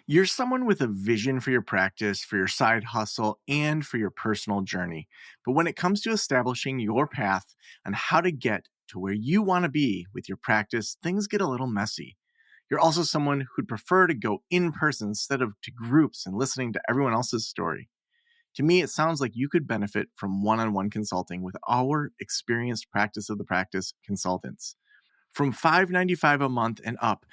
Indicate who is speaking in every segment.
Speaker 1: You're someone with a vision for your practice, for your side hustle, and for your personal journey. But when it comes to establishing your path on how to get to where you want to be with your practice, things get a little messy. You're also someone who'd prefer to go in person instead of to groups and listening to everyone else's story. To me, it sounds like you could benefit from one on one consulting with our experienced practice of the practice consultants. From $5.95 a month and up,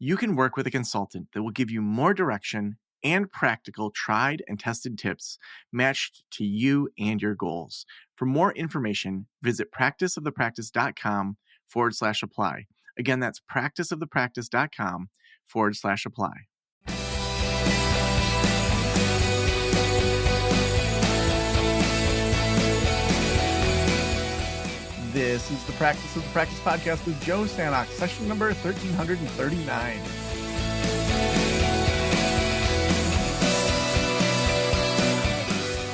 Speaker 1: you can work with a consultant that will give you more direction and practical, tried and tested tips matched to you and your goals. For more information, visit practiceofthepractice.com/apply. Again, that's practiceofthepractice.com/apply. This is the Practice of the Practice podcast with Joe Sanok, session number 1339.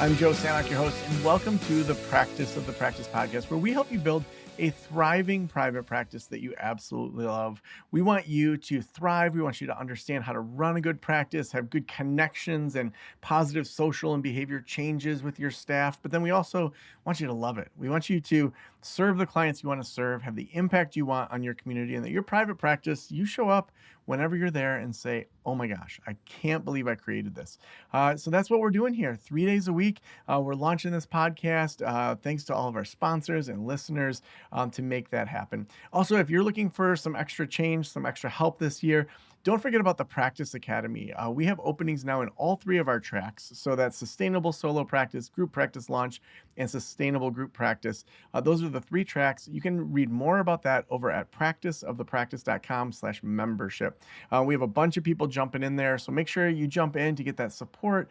Speaker 1: I'm Joe Sanok, your host, and welcome to the Practice of the Practice podcast, where we help you build a thriving private practice that you absolutely love. We want you to thrive. We want you to understand how to run a good practice, have good connections and positive social and behavior changes with your staff. But then we also want you to love it. We want you to serve the clients you want to serve, have the impact you want on your community, and that your private practice, you show up whenever you're there and say, oh my gosh, I can't believe I created this. So that's what we're doing here 3 days a week. We're launching this podcast thanks to all of our sponsors and listeners to make that happen. Also, if you're looking for some extra change, some extra help this year, don't forget about the Practice Academy. We have openings now in all three of our tracks. So that's Sustainable Solo Practice, Group Practice Launch, and Sustainable Group Practice. Those are the three tracks. You can read more about that over at practiceofthepractice.com/membership. We have a bunch of people jumping in there, so make sure you jump in to get that support.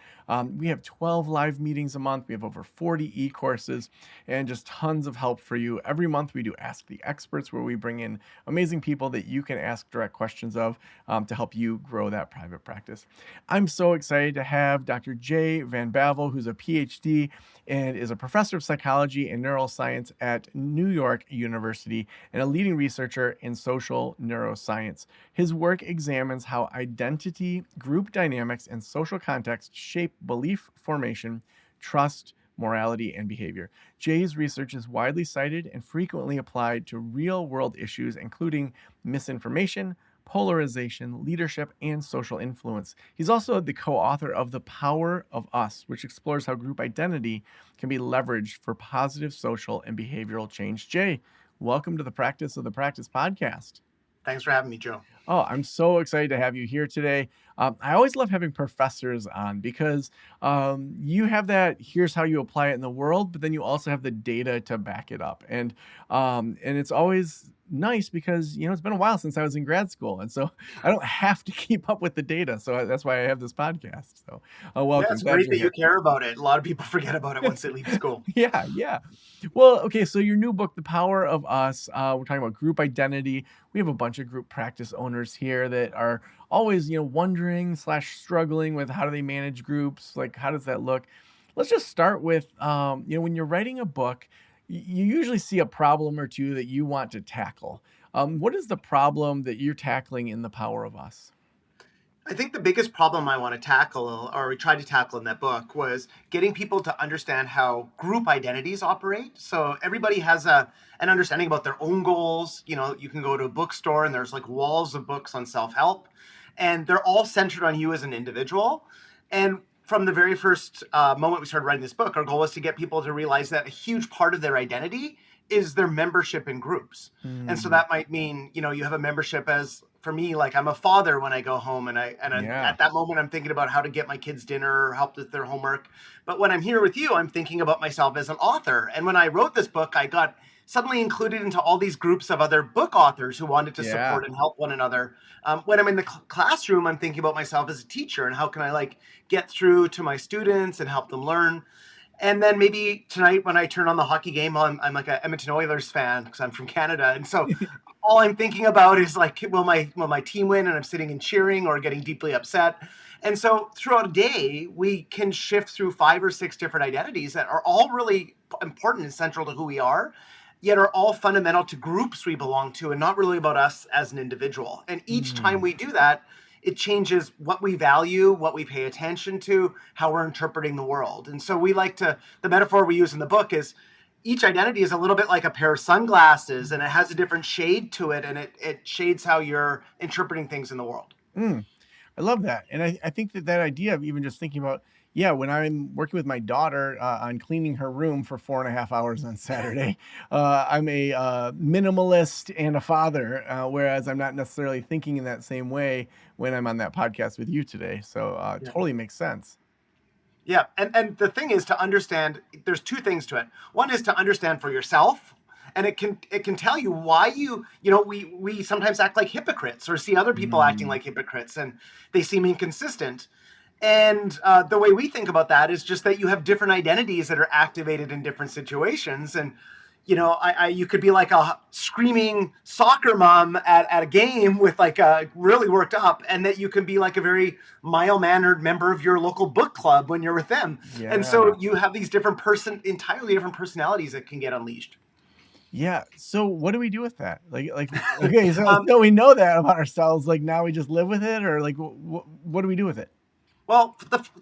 Speaker 1: We have 12 live meetings a month. We have over 40 e-courses and just tons of help for you. Every month we do Ask the Experts, where we bring in amazing people that you can ask direct questions of to help you grow that private practice. I'm so excited to have Dr. Jay Van Bavel, who's a PhD and is a professor of psychology and neuroscience at New York University and a leading researcher in social neuroscience. His work examines how identity, group dynamics, and social context shape belief formation, trust, morality, and behavior. Jay's research is widely cited and frequently applied to real-world issues, including misinformation, polarization, leadership, and social influence. He's also the co-author of The Power of Us, which explores how group identity can be leveraged for positive social and behavioral change. Jay, welcome to the Practice of the Practice podcast.
Speaker 2: Thanks for having me, Joe.
Speaker 1: Oh, I'm so excited to have you here today. I always love having professors on because you have that, here's how you apply it in the world, but then you also have the data to back it up. And it's always nice because, it's been a while since I was in grad school. And so I don't have to keep up with the data. So that's why I have this podcast. So welcome.
Speaker 2: Yeah, it's great that you care about it. A lot of people forget about it once they leave school.
Speaker 1: Yeah. Well, okay. So your new book, The Power of Us, we're talking about group identity. We have a bunch of group practice owners here that are always, wondering / struggling with how do they manage groups? Like, how does that look? Let's just start with, when you're writing a book, you usually see a problem or two that you want to tackle. What is the problem that you're tackling in The Power of Us?
Speaker 2: I think the biggest problem I want to tackle, or we tried to tackle in that book, was getting people to understand how group identities operate. So everybody has an understanding about their own goals. You can go to a bookstore and there's like walls of books on self-help, and they're all centered on you as an individual. And from the very first moment we started writing this book, our goal was to get people to realize that a huge part of their identity is their membership in groups. And so that might mean, you have a membership as, for me, like I'm a father when I go home and at that moment I'm thinking about how to get my kids dinner or help with their homework. But when I'm here with you, I'm thinking about myself as an author. And when I wrote this book, I got suddenly included into all these groups of other book authors who wanted to support and help one another. When I'm in the classroom, I'm thinking about myself as a teacher and how can I get through to my students and help them learn. And then maybe tonight when I turn on the hockey game, I'm like an Edmonton Oilers fan because I'm from Canada. And so all I'm thinking about is will my team win? And I'm sitting and cheering or getting deeply upset. And so throughout a day, we can shift through 5 or 6 different identities that are all really important and central to who we are, yet are all fundamental to groups we belong to and not really about us as an individual. And each time we do that, it changes what we value, what we pay attention to, how we're interpreting the world. And so the metaphor we use in the book is each identity is a little bit like a pair of sunglasses, and it has a different shade to it, and it shades how you're interpreting things in the world.
Speaker 1: Mm. I love that. And I think that idea of even just thinking about, yeah, when I'm working with my daughter on cleaning her room for 4.5 hours on Saturday, I'm a minimalist and a father, whereas I'm not necessarily thinking in that same way when I'm on that podcast with you today. So
Speaker 2: Yeah.
Speaker 1: totally makes sense.
Speaker 2: Yeah, and the thing is to understand. There's two things to it. One is to understand for yourself, and it can tell you why we sometimes act like hypocrites or see other people acting
Speaker 1: Mm.
Speaker 2: like hypocrites, and they seem inconsistent. And the way we think about that is just that you have different identities that are activated in different situations, and you could be like a screaming soccer mom at a game with like a really worked up, and that you can be like a very mild mannered member of your local book club when you're with them. And so
Speaker 1: Yeah.
Speaker 2: you have these entirely different personalities that can get unleashed.
Speaker 1: Yeah. So what do we do with that? Like, okay,
Speaker 2: Um,
Speaker 1: so we know that about ourselves. Like now we just live with it, or like, what do we do with it?
Speaker 2: Well,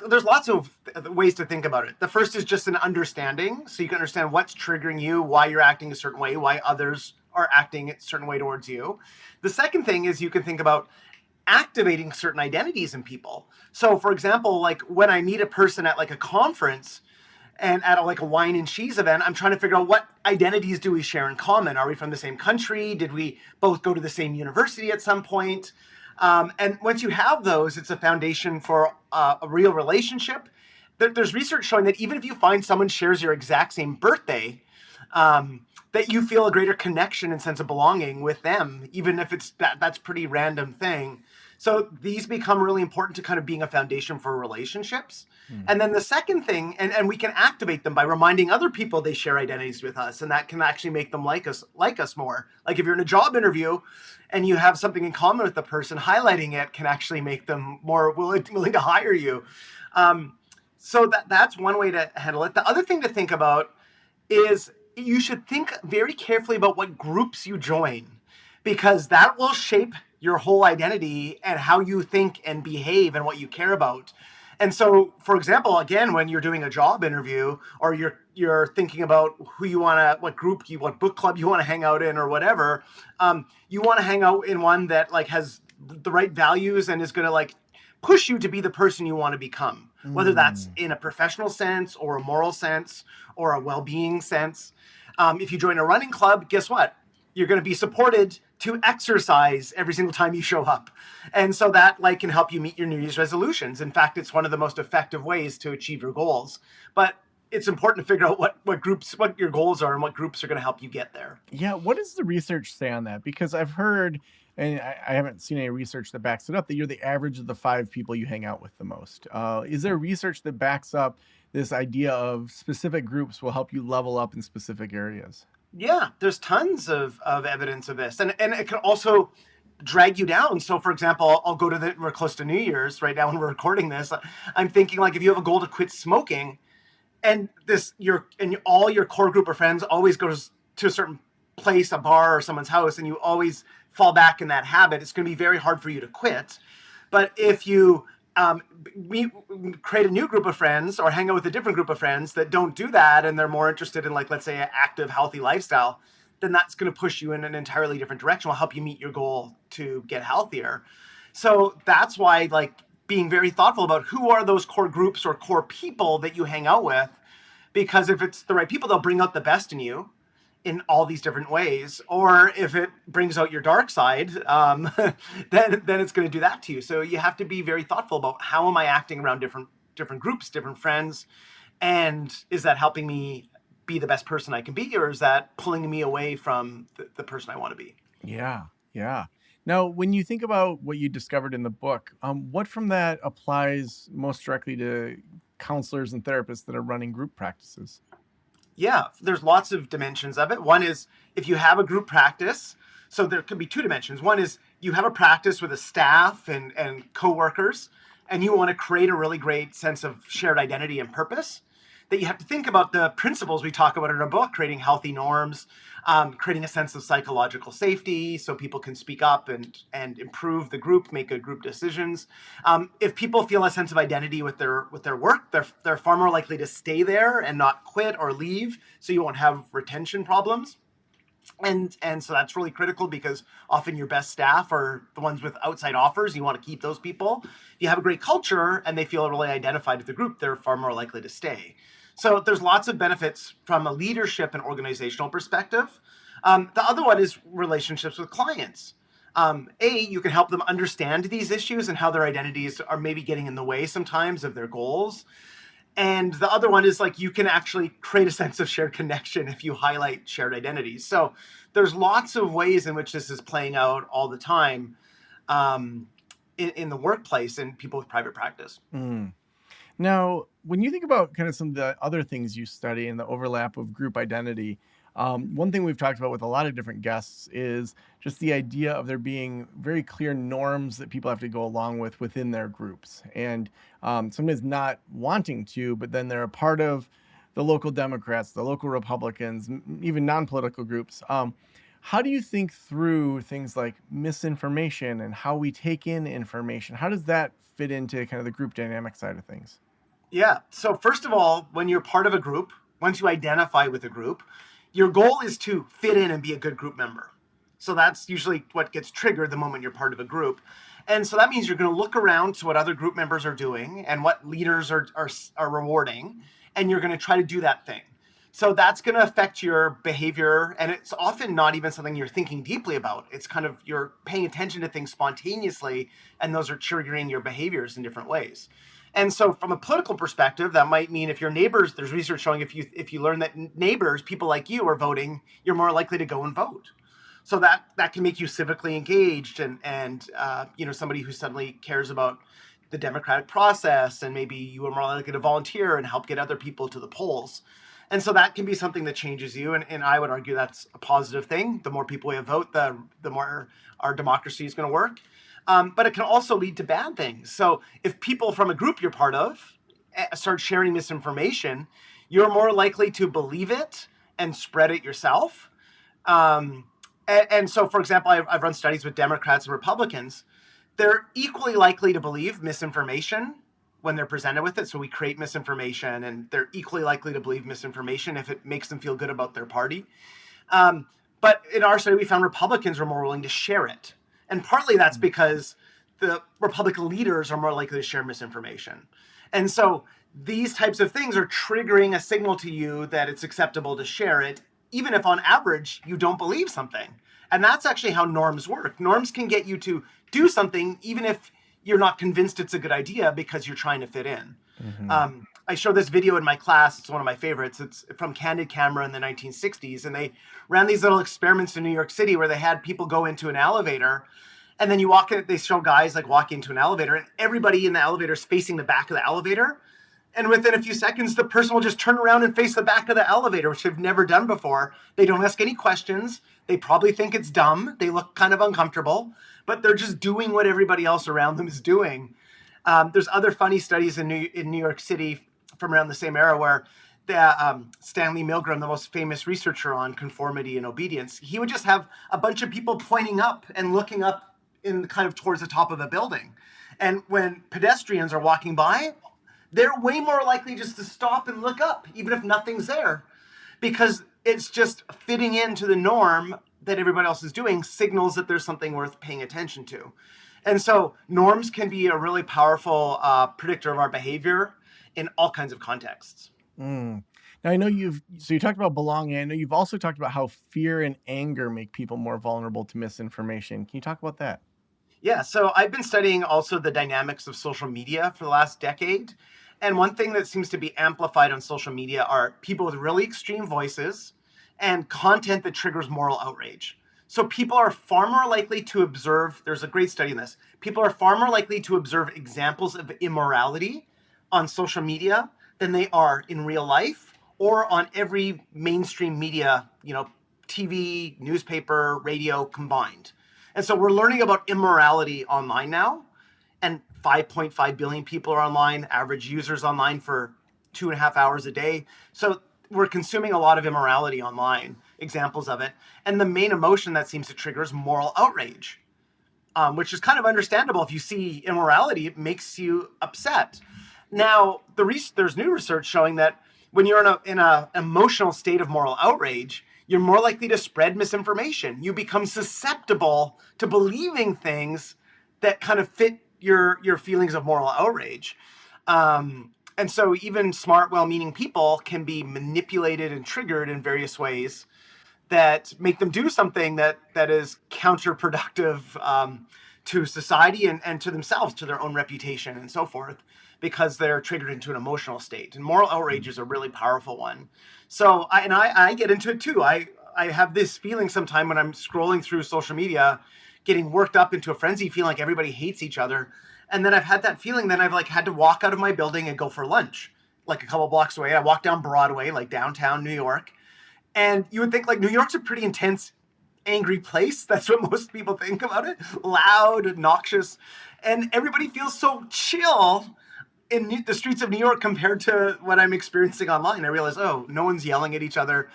Speaker 2: there's lots of ways to think about it. The first is just an understanding, so you can understand what's triggering you, why you're acting a certain way, why others are acting a certain way towards you. The second thing is you can think about activating certain identities in people. So, for example, like when I meet a person at like a conference and at like a wine and cheese event, I'm trying to figure out what identities do we share in common. Are we from the same country? Did we both go to the same university at some point? And once you have those, it's a foundation for a real relationship. There's research showing that even if you find someone shares your exact same birthday, that you feel a greater connection and sense of belonging with them, even if that's pretty random thing. So these become really important to kind of being a foundation for relationships.
Speaker 1: Hmm.
Speaker 2: And then the second thing, and we can activate them by reminding other people they share identities with us, and that can actually make them like us more. Like if you're in a job interview and you have something in common with the person, highlighting it can actually make them more willing to hire you. So that's one way to handle it. The other thing to think about is you should think very carefully about what groups you join, because that will shape your whole identity and how you think and behave and what you care about. And so, for example, again, when you're doing a job interview or you're thinking about what book club you want to hang out in or whatever, you want to hang out in one that like has the right values and is going to like push you to be the person you want to become, whether that's
Speaker 1: Mm.
Speaker 2: in a professional sense or a moral sense or a well-being sense. If you join a running club, guess what? You're going to be supported to exercise every single time you show up. And so that like can help you meet your New Year's resolutions. In fact, it's one of the most effective ways to achieve your goals. But it's important to figure out what your goals are and what groups are going to help you get there.
Speaker 1: Yeah, what does the research say on that? Because I've heard, and I haven't seen any research that backs it up, that you're the average of the 5 people you hang out with the most. Is there research that backs up this idea of specific groups will help you level up in specific areas?
Speaker 2: Yeah, there's tons of evidence of this. And it can also drag you down. So for example, I'll go to we're close to New Year's right now when we're recording this. I'm thinking like if you have a goal to quit smoking, and all your core group of friends always goes to a certain place, a bar or someone's house, and you always fall back in that habit, it's going to be very hard for you to quit. But if you we create a new group of friends or hang out with a different group of friends that don't do that and they're more interested in like, let's say, an active healthy lifestyle, then that's going to push you in an entirely different direction, will help you meet your goal to get healthier. So that's why like being very thoughtful about who are those core groups or core people that you hang out with, because if it's the right people, they'll bring out the best in you in all these different ways. Or if it brings out your dark side, then it's going to do that to you. So you have to be very thoughtful about how am I acting around different groups, different friends, and is that helping me be the best person I can be, or is that pulling me away from the person I want to be?
Speaker 1: Yeah, yeah. Now, when you think about what you discovered in the book, what from that applies most directly to counselors and therapists that are running group practices?
Speaker 2: Yeah, there's lots of dimensions of it. One is if you have a group practice, so there can be two dimensions. One is you have a practice with a staff and coworkers, and you want to create a really great sense of shared identity and purpose. that you have to think about the principles we talk about in our book, creating healthy norms, creating a sense of psychological safety so people can speak up and improve the group, make good group decisions. If people feel a sense of identity with their work, they're far more likely to stay there and not quit or leave, so you won't have retention problems. And so that's really critical because often your best staff are the ones with outside offers. You want to keep those people. If you have a great culture and they feel really identified with the group, they're far more likely to stay. So there's lots of benefits from a leadership and organizational perspective. The other one is relationships with clients. You can help them understand these issues and how their identities are maybe getting in the way sometimes of their goals. And the other one is like you can actually create a sense of shared connection if you highlight shared identities. So there's lots of ways in which this is playing out all the time in the workplace and people with private practice.
Speaker 1: Mm. Now, when you think about kind of some of the other things you study and the overlap of group identity, one thing we've talked about with a lot of different guests is just the idea of there being very clear norms that people have to go along with within their groups. And sometimes not wanting to, but then they're a part of the local Democrats, the local Republicans, even non-political groups. How do you think through things like misinformation and how we take in information? How does that fit into kind of the group dynamic side of things?
Speaker 2: Yeah. So first of all, when you're part of a group, once you identify with a group, your goal is to fit in and be a good group member. So that's usually what gets triggered the moment you're part of a group. And so that means you're going to look around to what other group members are doing and what leaders are rewarding, and you're going to try to do that thing. So that's going to affect your behavior. And it's often not even something you're thinking deeply about. It's kind of you're paying attention to things spontaneously, and those are triggering your behaviors in different ways. And so from a political perspective, that might mean if your neighbors, there's research showing if you learn that neighbors, people like you are voting, you're more likely to go and vote. So that can make you civically engaged and somebody who suddenly cares about the democratic process, and maybe you are more likely to volunteer and help get other people to the polls. And so that can be something that changes you. And I would argue that's a positive thing. The more people we vote, the more our democracy is going to work. But it can also lead to bad things. So if people from a group you're part of start sharing misinformation, you're more likely to believe it and spread it yourself. And so, for example, I've run studies with Democrats and Republicans. They're equally likely to believe misinformation when they're presented with it. So we create misinformation, and they're equally likely to believe misinformation if it makes them feel good about their party. But in our study, we found Republicans were more willing to share it. And partly that's because the Republican leaders are more likely to share misinformation. And so these types of things are triggering a signal to you that it's acceptable to share it, even if on average you don't believe something. And that's actually how norms work. Norms can get you to do something even if you're not convinced it's a good idea because you're trying to fit in.
Speaker 1: Mm-hmm.
Speaker 2: I show this video in my class. It's one of my favorites. It's from Candid Camera in the 1960s. And they ran these little experiments in New York City where they had people go into an elevator, and then you walk in, they show guys like walking into an elevator, and everybody in the elevator is facing the back of the elevator. And within a few seconds, the person will just turn around and face the back of the elevator, which they've never done before. They don't ask any questions. They probably think it's dumb. They look kind of uncomfortable, but they're just doing what everybody else around them is doing. There's other funny studies in New York City from around the same era where Stanley Milgram, the most famous researcher on conformity and obedience, he would just have a bunch of people pointing up and looking up in kind of towards the top of a building. And when pedestrians are walking by, they're way more likely just to stop and look up, even if nothing's there, because it's just fitting into the norm that everybody else is doing signals that there's something worth paying attention to. And so norms can be a really powerful predictor of our behavior in all kinds of contexts.
Speaker 1: Mm. Now, I know you talked about belonging. I know you've also talked about how fear and anger make people more vulnerable to misinformation. Can you talk about that?
Speaker 2: Yeah, so I've been studying also the dynamics of social media for the last decade. And one thing that seems to be amplified on social media are people with really extreme voices and content that triggers moral outrage. So people are far more likely to observe, there's a great study in this, people are far more likely to observe examples of immorality on social media than they are in real life or on every mainstream media, TV, newspaper, radio combined. And so we're learning about immorality online now, and 5.5 billion people are online, average users online for 2.5 hours a day. So we're consuming a lot of immorality online, examples of it. And the main emotion that seems to trigger is moral outrage, which is kind of understandable. If you see immorality, it makes you upset. Now, there's new research showing that when you're in a emotional state of moral outrage, you're more likely to spread misinformation. You become susceptible to believing things that kind of fit your feelings of moral outrage. And so even smart, well-meaning people can be manipulated and triggered in various ways that make them do something that is counterproductive, to society and to themselves, to their own reputation and so forth, because they're triggered into an emotional state. And moral outrage is a really powerful one. So I get into it too. I have this feeling sometime when I'm scrolling through social media, getting worked up into a frenzy, feeling like everybody hates each other. And then I've had that feeling, then I've like had to walk out of my building and go for lunch, like a couple blocks away. I walk down Broadway, like downtown New York. And you would think like New York's a pretty intense, angry place. That's what most people think about it. Loud, obnoxious. And everybody feels so chill in the streets of New York compared to what I'm experiencing online. I realize, oh, no one's yelling at each other.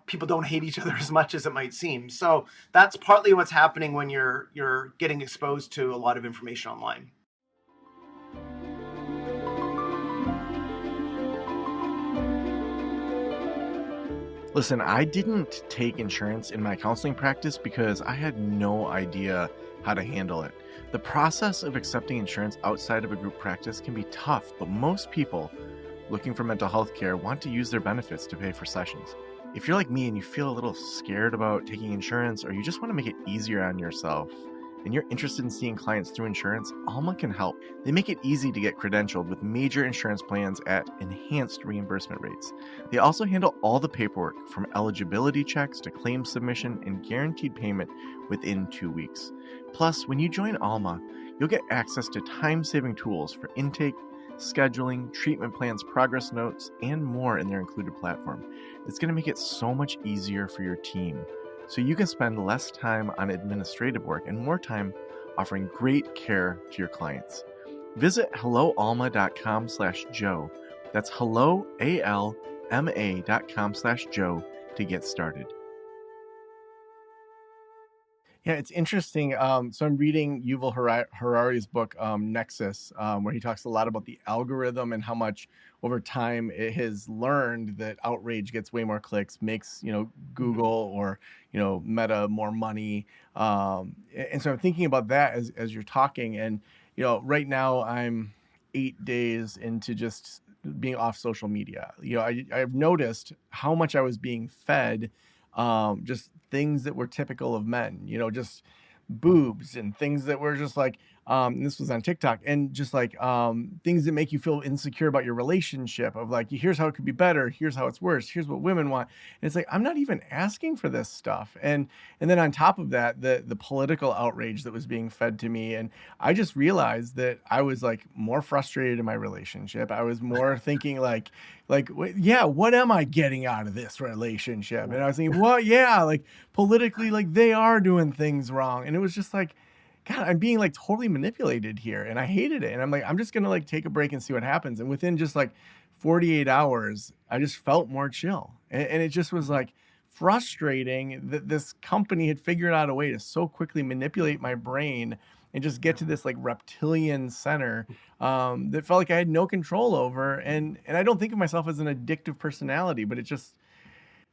Speaker 2: People don't hate each other as much as it might seem. So that's partly what's happening when you're getting exposed to a lot of information online.
Speaker 1: Listen, I didn't take insurance in my counseling practice because I had no idea how to handle it. The process of accepting insurance outside of a group practice can be tough, but most people looking for mental health care want to use their benefits to pay for sessions. If you're like me and you feel a little scared about taking insurance, or you just want to make it easier on yourself, and you're interested in seeing clients through insurance, Alma can help. They make it easy to get credentialed with major insurance plans at enhanced reimbursement rates. They also handle all the paperwork, from eligibility checks to claim submission and guaranteed payment within 2 weeks. Plus, when you join Alma, you'll get access to time-saving tools for intake, scheduling, treatment plans, progress notes, and more in their included platform. It's going to make it so much easier for your team, so you can spend less time on administrative work and more time offering great care to your clients. Visit helloalma.com/Joe. That's helloalma.com/Joe to get started. Yeah, it's interesting. So I'm reading Yuval Harari's book, Nexus, where he talks a lot about the algorithm and how much over time it has learned that outrage gets way more clicks, makes, Google or, Meta more money. And so I'm thinking about that as you're talking. And, right now I'm 8 days into just being off social media. I've noticed how much I was being fed just things that were typical of men, just boobs and things that were just like, this was on TikTok, and just like things that make you feel insecure about your relationship, of like, here's how it could be better, here's how it's worse, here's what women want. And it's like, I'm not even asking for this stuff. And then on top of that, the political outrage that was being fed to me. And I just realized that I was like more frustrated in my relationship. I was more thinking yeah, what am I getting out of this relationship? And I was thinking, well, yeah, like politically, like they are doing things wrong. And it was just like, God, I'm being like totally manipulated here, and I hated it. And I'm like, I'm just gonna like take a break and see what happens. And within just like 48 hours, I just felt more chill. And it just was like frustrating that this company had figured out a way to so quickly manipulate my brain and just get to this like reptilian center that felt like I had no control over. And I don't think of myself as an addictive personality, but it just,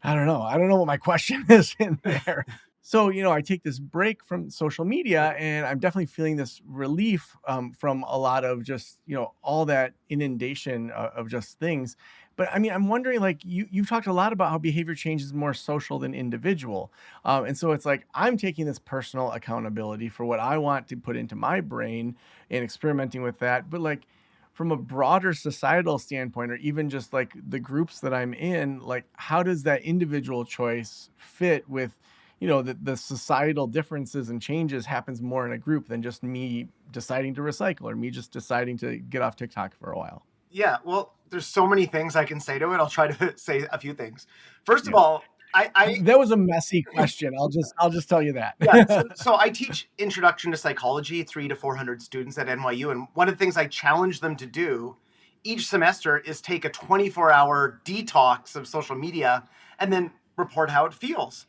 Speaker 1: I don't know. I don't know what my question is in there. So, I take this break from social media, and I'm definitely feeling this relief from a lot of just, all that inundation of just things. But I mean, I'm wondering, like, you've talked a lot about how behavior change is more social than individual. And so it's like, I'm taking this personal accountability for what I want to put into my brain and experimenting with that. But like, from a broader societal standpoint, or even just like the groups that I'm in, like, how does that individual choice fit with, the societal differences and changes happens more in a group than just me deciding to recycle, or me just deciding to get off TikTok for a while?
Speaker 2: Yeah, well, there's so many things I can say to it. I'll try to say a few things. First of
Speaker 1: Yeah.
Speaker 2: all, I
Speaker 1: That was a messy question. I'll just tell you that.
Speaker 2: yeah, so I teach introduction to psychology, 300 to 400 students at NYU, and one of the things I challenge them to do each semester is take a 24-hour detox of social media and then report how it feels.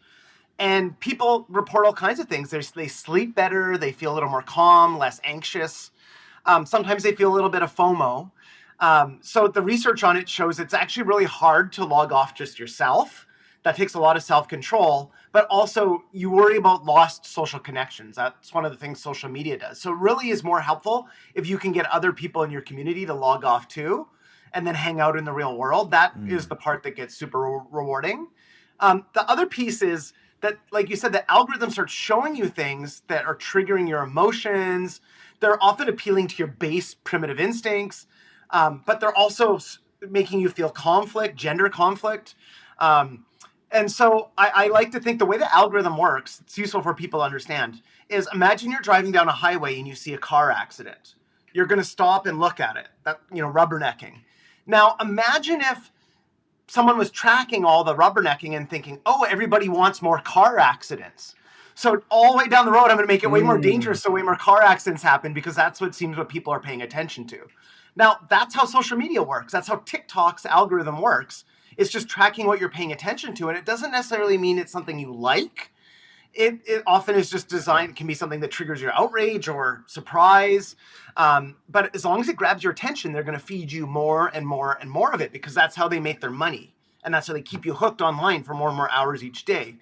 Speaker 2: And people report all kinds of things. They sleep better, they feel a little more calm, less anxious. Sometimes they feel a little bit of FOMO. So the research on it shows it's actually really hard to log off just yourself. That takes a lot of self-control, but also you worry about lost social connections. That's one of the things social media does. So it really is more helpful if you can get other people in your community to log off too, and then hang out in the real world. That is
Speaker 1: Mm.
Speaker 2: the part that gets super rewarding. The other piece is that, like you said, the algorithm starts showing you things that are triggering your emotions. They're often appealing to your base primitive instincts, but they're also making you feel conflict, gender conflict. Um, and so I like to think the way the algorithm works, it's useful for people to understand, is imagine you're driving down a highway and you see a car accident. You're going to stop and look at it, that, rubbernecking. Now, imagine if someone was tracking all the rubbernecking and thinking, oh, everybody wants more car accidents. So all the way down the road, I'm going to make it way more
Speaker 1: Mm.
Speaker 2: dangerous so way more car accidents happen because that's what seems what people are paying attention to. Now, that's how social media works. That's how TikTok's algorithm works. It's just tracking what you're paying attention to. And it doesn't necessarily mean it's something you like. It often is just designed, can be something that triggers your outrage or surprise. But as long as it grabs your attention, they're going to feed you more and more and more of it because that's how they make their money. And that's how they keep you hooked online for more and more hours each day.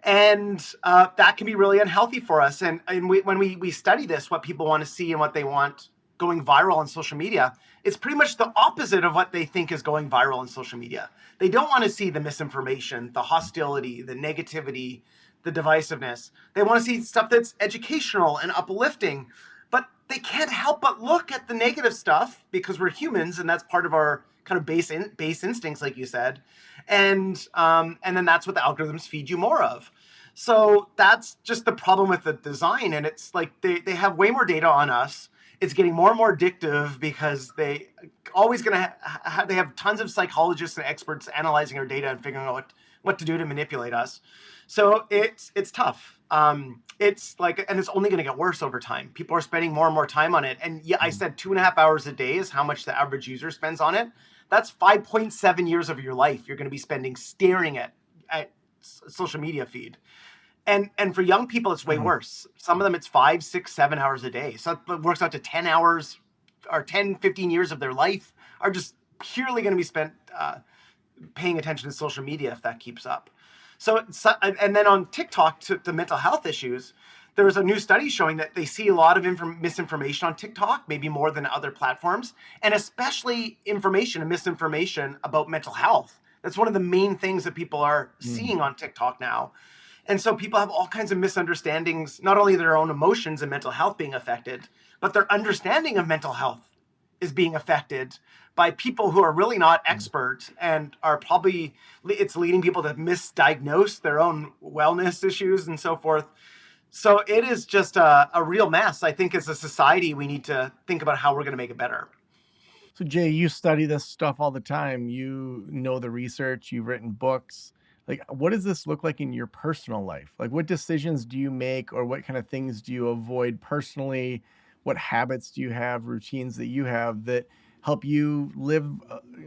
Speaker 2: And that can be really unhealthy for us. And when we study this, what people want to see and what they want going viral on social media, it's pretty much the opposite of what they think is going viral on social media. They don't want to see the misinformation, the hostility, the negativity, the divisiveness. They want to see stuff that's educational and uplifting, but they can't help but look at the negative stuff because we're humans and that's part of our kind of base instincts, like you said, and then that's what the algorithms feed you more of. So that's just the problem with the design, and it's like they have way more data on us. It's getting more and more addictive because they always going to they have tons of psychologists and experts analyzing our data and figuring out what to do to manipulate us. So it's tough. It's like, and it's only going to get worse over time. People are spending more and more time on it. And yeah, I said 2.5 hours a day is how much the average user spends on it. That's 5.7 years of your life you're going to be spending staring at social media feed. And for young people, it's way
Speaker 1: Mm.
Speaker 2: worse. Some of them, it's 5, 6, 7 hours a day. So it works out to 10 hours or 10, 15 years of their life are just purely going to be spent paying attention to social media if that keeps up. So, and then on TikTok, to mental health issues, there was a new study showing that they see a lot of misinformation on TikTok, maybe more than other platforms, and especially information and misinformation about mental health. That's one of the main things that people are
Speaker 1: Mm.
Speaker 2: seeing on TikTok now. And so people have all kinds of misunderstandings, not only their own emotions and mental health being affected, but their understanding of mental health is being affected by people who are really not
Speaker 1: Mm.
Speaker 2: experts and are probably, it's leading people to misdiagnose their own wellness issues and so forth. So it is just a real mess. I think as a society, we need to think about how we're going to make it better.
Speaker 1: So Jay, you study this stuff all the time. You know the research, you've written books. Like, what does this look like in your personal life? Like, what decisions do you make, or what kind of things do you avoid personally? What habits do you have, routines that you have that help you live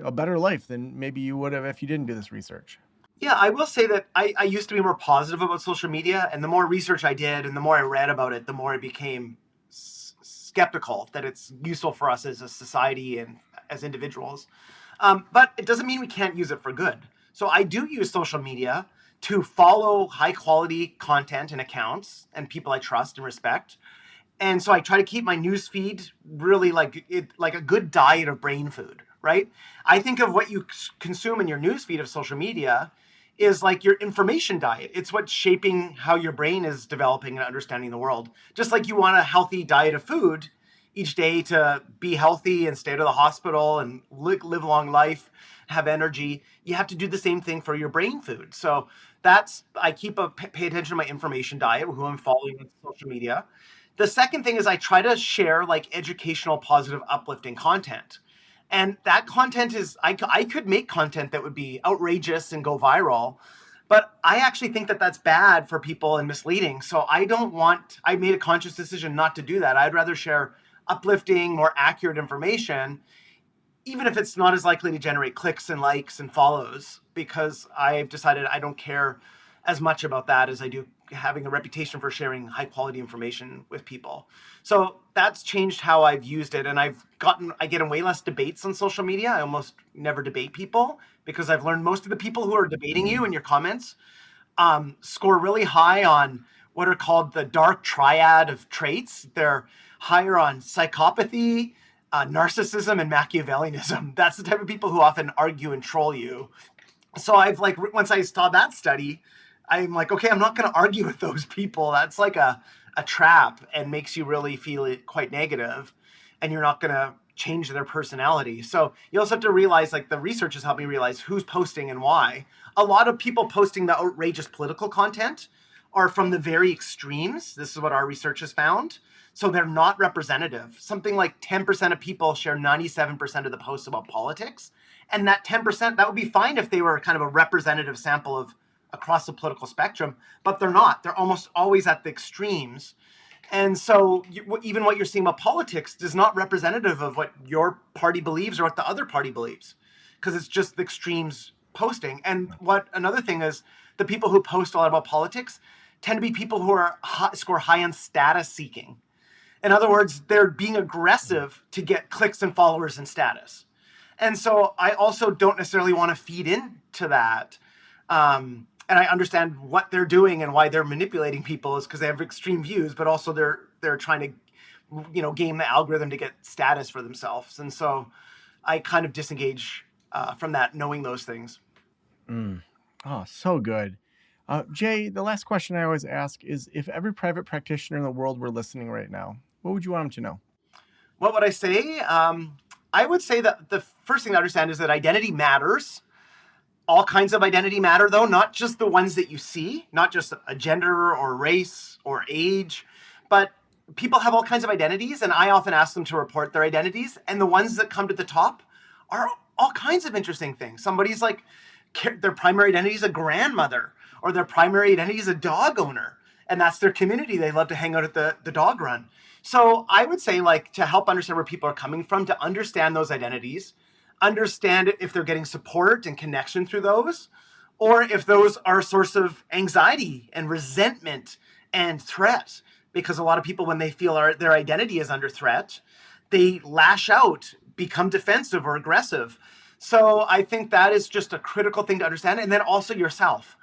Speaker 1: a better life than maybe you would have if you didn't do this research?
Speaker 2: Yeah, I will say that I used to be more positive about social media, and the more research I did and the more I read about it, the more I became skeptical that it's useful for us as a society and as individuals. But it doesn't mean we can't use it for good. So I do use social media to follow high quality content and accounts and people I trust and respect. And so I try to keep my news feed really like a good diet of brain food, right? I think of what you consume in your news feed of social media is like your information diet. It's what's shaping how your brain is developing and understanding the world. Just like you want a healthy diet of food each day to be healthy and stay out of the hospital and live a long life, have energy, you have to do the same thing for your brain food. So that's, I keep pay attention to my information diet, who I'm following on social media. The second thing is I try to share like educational, positive, uplifting content. And that content is, I could make content that would be outrageous and go viral, but I actually think that that's bad for people and misleading. So I made a conscious decision not to do that. I'd rather share uplifting, more accurate information, even if it's not as likely to generate clicks and likes and follows, because I've decided I don't care as much about that as I do having a reputation for sharing high quality information with people. So that's changed how I've used it. And I get in way less debates on social media. I almost never debate people because I've learned most of the people who are debating you in your comments score really high on what are called the dark triad of traits. They're higher on psychopathy, narcissism, and Machiavellianism. That's the type of people who often argue and troll you. So once I saw that study, I'm like, okay, I'm not going to argue with those people. That's like a trap and makes you really feel it quite negative, and you're not going to change their personality. So you also have to realize, like, the research has helped me realize who's posting and why. A lot of people posting the outrageous political content are from the very extremes. This is what our research has found. So they're not representative. Something like 10% of people share 97% of the posts about politics. And that 10%, that would be fine if they were kind of a representative sample of across the political spectrum, but they're not. They're almost always at the extremes. And so even what you're seeing about politics is not representative of what your party believes or what the other party believes, because it's just the extremes posting. And what another thing is, the people who post a lot about politics tend to be people who score high on status seeking. In other words, they're being aggressive to get clicks and followers and status. And so I also don't necessarily want to feed into that. And I understand what they're doing and why they're manipulating people is because they have extreme views, but also they're trying to, game the algorithm to get status for themselves. And so I kind of disengage from that, knowing those things.
Speaker 1: Oh, so good. Jay, the last question I always ask is, if every private practitioner in the world were listening right now, what would you want them to know?
Speaker 2: What would I say? I would say that the first thing to understand is that identity matters. All kinds of identity matter, though, not just the ones that you see, not just a gender or race or age, but people have all kinds of identities, and I often ask them to report their identities, and the ones that come to the top are all kinds of interesting things. Somebody's like, their primary identity is a grandmother, or their primary identity is a dog owner, and that's their community. They love to hang out at the dog run. So I would say, like, to help understand where people are coming from, to understand those identities, understand if they're getting support and connection through those, or if those are a source of anxiety and resentment and threat. Because a lot of people, when they feel their identity is under threat, they lash out, become defensive or aggressive. So I think that is just a critical thing to understand. And then also yourself,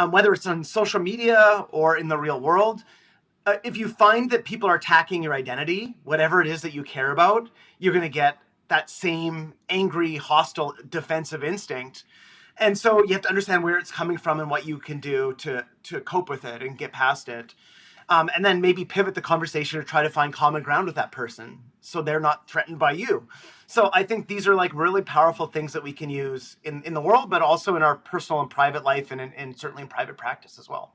Speaker 2: whether it's on social media or in the real world, if you find that people are attacking your identity, whatever it is that you care about, you're going to get that same angry, hostile, defensive instinct. And so you have to understand where it's coming from and what you can do to cope with it and get past it. And then maybe pivot the conversation or try to find common ground with that person so they're not threatened by you. So I think these are like really powerful things that we can use in the world, but also in our personal and private life, and certainly in private practice as well.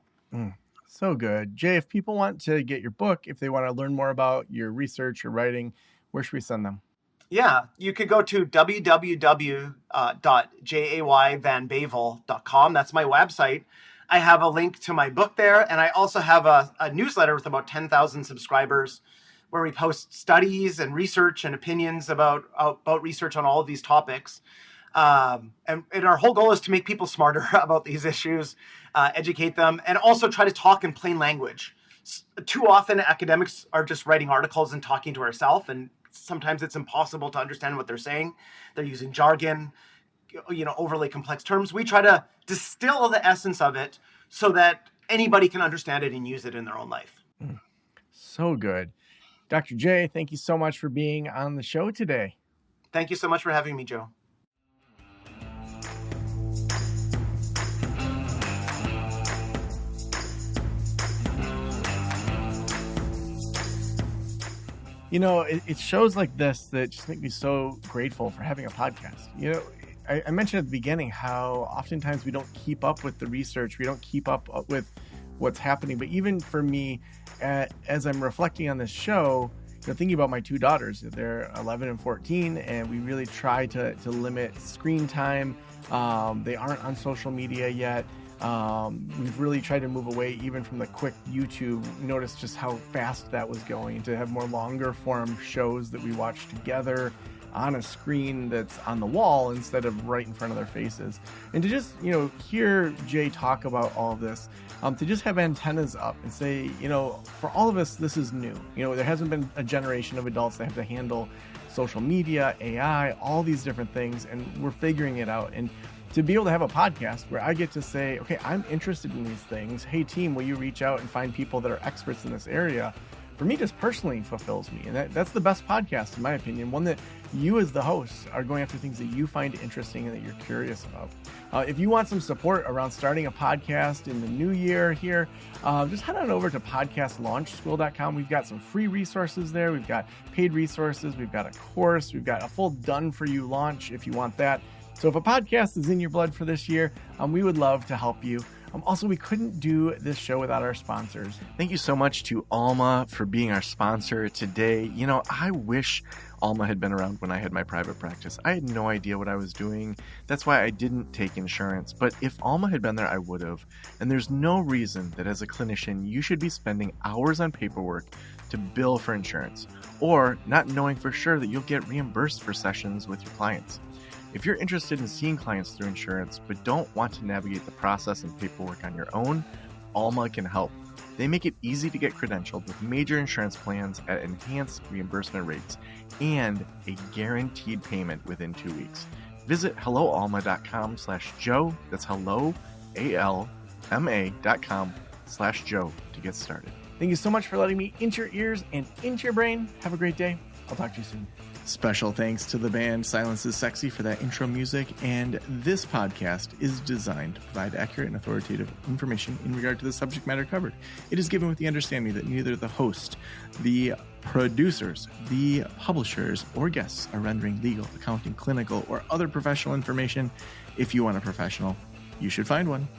Speaker 1: So good. Jay, if people want to get your book, if they want to learn more about your research, your writing, where should we send them?
Speaker 2: Yeah, you could go to www.jayvanbavel.com. That's my website. I have a link to my book there, and I also have a newsletter with about 10,000 subscribers where we post studies and research and opinions about research on all of these topics. And our whole goal is to make people smarter about these issues, educate them, and also try to talk in plain language. Too often, academics are just writing articles and talking to ourselves, and sometimes it's impossible to understand what they're saying. They're using jargon, overly complex terms. We try to distill the essence of it so that anybody can understand it and use it in their own life.
Speaker 1: So good. Dr. Jay, thank you so much for being on the show today.
Speaker 2: Thank you so much for having me, Joe.
Speaker 1: It shows like this that just make me so grateful for having a podcast. I mentioned at the beginning how oftentimes we don't keep up with the research. We don't keep up with what's happening. But even for me, as I'm reflecting on this show, thinking about my two daughters, they're 11 and 14, and we really try to limit screen time. They aren't on social media yet. We've really tried to move away even from the quick YouTube. Notice just how fast that was going, to have more longer form shows that we watch together. on a screen that's on the wall instead of right in front of their faces. And to just, hear Jay talk about all of this, to just have antennas up and say, for all of us, this is new. There hasn't been a generation of adults that have to handle social media, AI, all these different things, and we're figuring it out. And to be able to have a podcast where I get to say, okay, I'm interested in these things. Hey, team, will you reach out and find people that are experts in this area? For me, just personally fulfills me. And that's the best podcast, in my opinion. One that you as the host are going after things that you find interesting and that you're curious about. If you want some support around starting a podcast in the new year here, just head on over to podcastlaunchschool.com. We've got some free resources there. We've got paid resources. We've got a course. We've got a full done-for-you launch if you want that. So if a podcast is in your blood for this year, we would love to help you. Also, we couldn't do this show without our sponsors. Thank you so much to Alma for being our sponsor today. I wish Alma had been around when I had my private practice. I had no idea what I was doing. That's why I didn't take insurance. But if Alma had been there, I would have. And there's no reason that as a clinician, you should be spending hours on paperwork to bill for insurance, or not knowing for sure that you'll get reimbursed for sessions with your clients. If you're interested in seeing clients through insurance but don't want to navigate the process and paperwork on your own, Alma can help. They make it easy to get credentialed with major insurance plans at enhanced reimbursement rates and a guaranteed payment within 2 weeks. Visit helloalma.com/Joe. That's hello, ALMA.com/Joe to get started. Thank you so much for letting me into your ears and into your brain. Have a great day. I'll talk to you soon. Special thanks to the band Silence is Sexy for that intro music, and this podcast is designed to provide accurate and authoritative information in regard to the subject matter covered. It is given with the understanding that neither the host, the producers, the publishers, or guests are rendering legal, accounting, clinical, or other professional information. If you want a professional, you should find one.